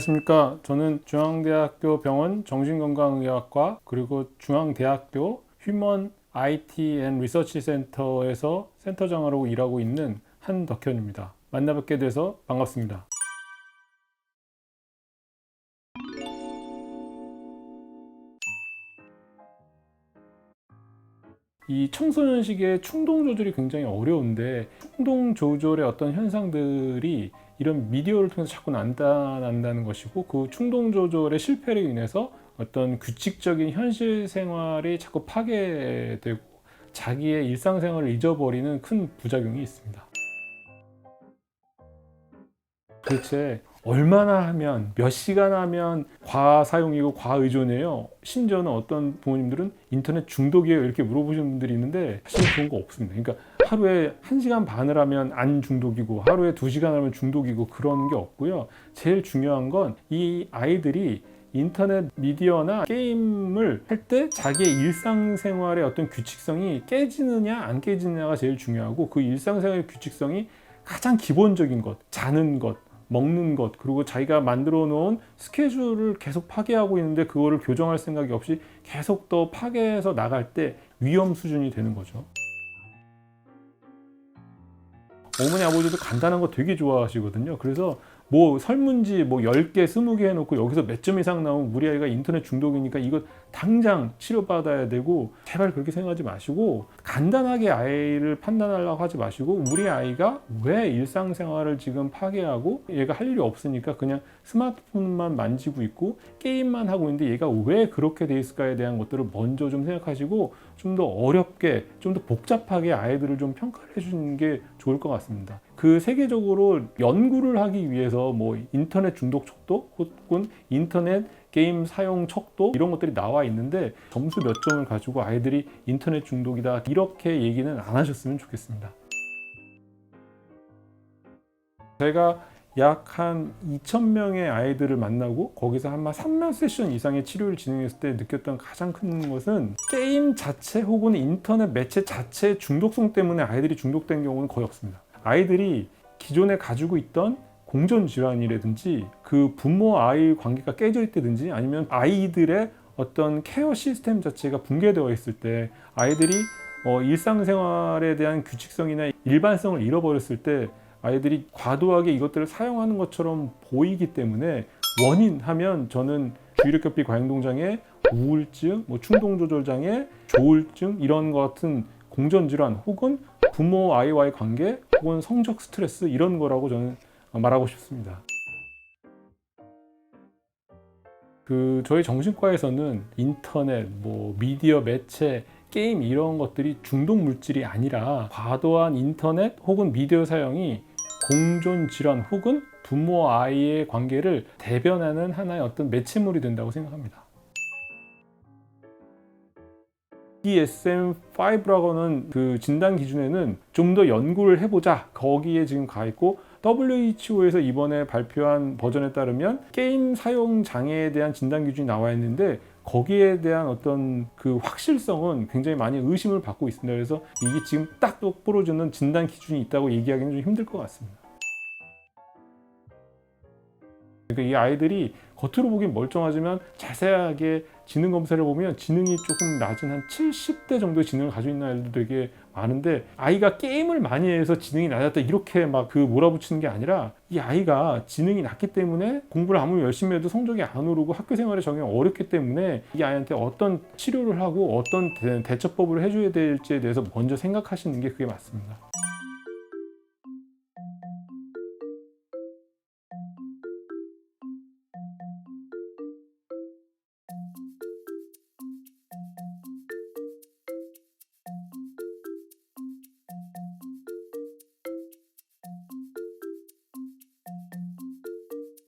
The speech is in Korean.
안녕하십니까. 저는 중앙대학교 병원 정신건강의학과 그리고 중앙대학교 휴먼 IT 앤 리서치 센터에서 센터장으로 일하고 있는 한덕현입니다. 만나 뵙게 돼서 반갑습니다. 이 청소년식의 충동 조절이 굉장히 어려운데, 충동 조절의 어떤 현상들이 이런 미디어를 통해서 자꾸 나타난다는 것이고, 그 충동 조절의 실패로 인해서 어떤 규칙적인 현실 생활이 자꾸 파괴되고 자기의 일상생활을 잊어버리는 큰 부작용이 있습니다. 도대체 얼마나 하면, 몇 시간 하면 과사용이고 과의존이에요? 심지어는 어떤 부모님들은 인터넷 중독이에요? 이렇게 물어보시는 분들이 있는데, 사실 그런 거 없습니다. 그러니까 하루에 1시간 반을 하면 안 중독이고 하루에 2시간 하면 중독이고 그런 게 없고요. 제일 중요한 건 이 아이들이 인터넷 미디어나 게임을 할 때 자기의 일상생활의 어떤 규칙성이 깨지느냐 안 깨지느냐가 제일 중요하고, 그 일상생활의 규칙성이 가장 기본적인 것, 자는 것, 먹는 것, 그리고 자기가 만들어 놓은 스케줄을 계속 파괴하고 있는데 그거를 교정할 생각이 없이 계속 더 파괴해서 나갈 때 위험 수준이 되는 거죠. 어머니 아버지도 간단한 거 되게 좋아하시거든요. 그래서 뭐 설문지 뭐 10개 20개 해놓고 여기서 몇 점 이상 나오면 우리 아이가 인터넷 중독이니까 이거 당장 치료받아야 되고, 제발 그렇게 생각하지 마시고 간단하게 아이를 판단하려고 하지 마시고, 우리 아이가 왜 일상생활을 지금 파괴하고 얘가 할 일이 없으니까 그냥 스마트폰만 만지고 있고 게임만 하고 있는데 얘가 왜 그렇게 돼 있을까에 대한 것들을 먼저 좀 생각하시고, 좀 더 어렵게 좀 더 복잡하게 아이들을 좀 평가를 해주는 게 좋을 것 같습니다. 그 세계적으로 연구를 하기 위해서 뭐 인터넷 중독 척도 혹은 인터넷 게임 사용 척도 이런 것들이 나와 있는데, 점수 몇 점을 가지고 아이들이 인터넷 중독이다 이렇게 얘기는 안 하셨으면 좋겠습니다. 제가 약 한 2,000명의 아이들을 만나고 거기서 한 3만 세션 이상의 치료를 진행했을 때 느꼈던 가장 큰 것은, 게임 자체 혹은 인터넷 매체 자체의 중독성 때문에 아이들이 중독된 경우는 거의 없습니다. 아이들이 기존에 가지고 있던 공전 질환이라든지 그 부모 아이 관계가 깨져 있다든지, 아니면 아이들의 어떤 케어 시스템 자체가 붕괴되어 있을 때, 아이들이 일상생활에 대한 규칙성이나 일반성을 잃어버렸을 때 아이들이 과도하게 이것들을 사용하는 것처럼 보이기 때문에, 원인하면 저는 주의력결핍 과잉동장애, 우울증, 충동조절장애, 조울증 이런 것 같은 공전질환, 혹은 부모 아이와의 관계, 혹은 성적 스트레스, 이런 거라고 저는 말하고 싶습니다. 저희 정신과에서는 인터넷, 미디어 매체, 게임 이런 것들이 중독 물질이 아니라, 과도한 인터넷 혹은 미디어 사용이 공존 질환 혹은 부모 아이의 관계를 대변하는 하나의 어떤 매체물이 된다고 생각합니다. DSM-5라고는 그 진단 기준에는 좀 더 연구를 해보자, 거기에 지금 가 있고, WHO에서 이번에 발표한 버전에 따르면 게임 사용 장애에 대한 진단 기준이 나와 있는데, 거기에 대한 어떤 그 확실성은 굉장히 많이 의심을 받고 있습니다. 그래서 이게 지금 딱 똑부러지는 진단 기준이 있다고 얘기하기는 좀 힘들 것 같습니다. 그러니까 이 아이들이 겉으로 보기엔 멀쩡하지만 자세하게 지능 검사를 보면 지능이 조금 낮은 한 70대 정도의 지능을 가지고 있는 아이들도 되게 많은데, 아이가 게임을 많이 해서 지능이 낮았다 이렇게 막 몰아붙이는 게 아니라, 이 아이가 지능이 낮기 때문에 공부를 아무리 열심히 해도 성적이 안 오르고 학교 생활에 적용이 어렵기 때문에, 이 아이한테 어떤 치료를 하고 어떤 대처법을 해줘야 될지에 대해서 먼저 생각하시는 게 그게 맞습니다.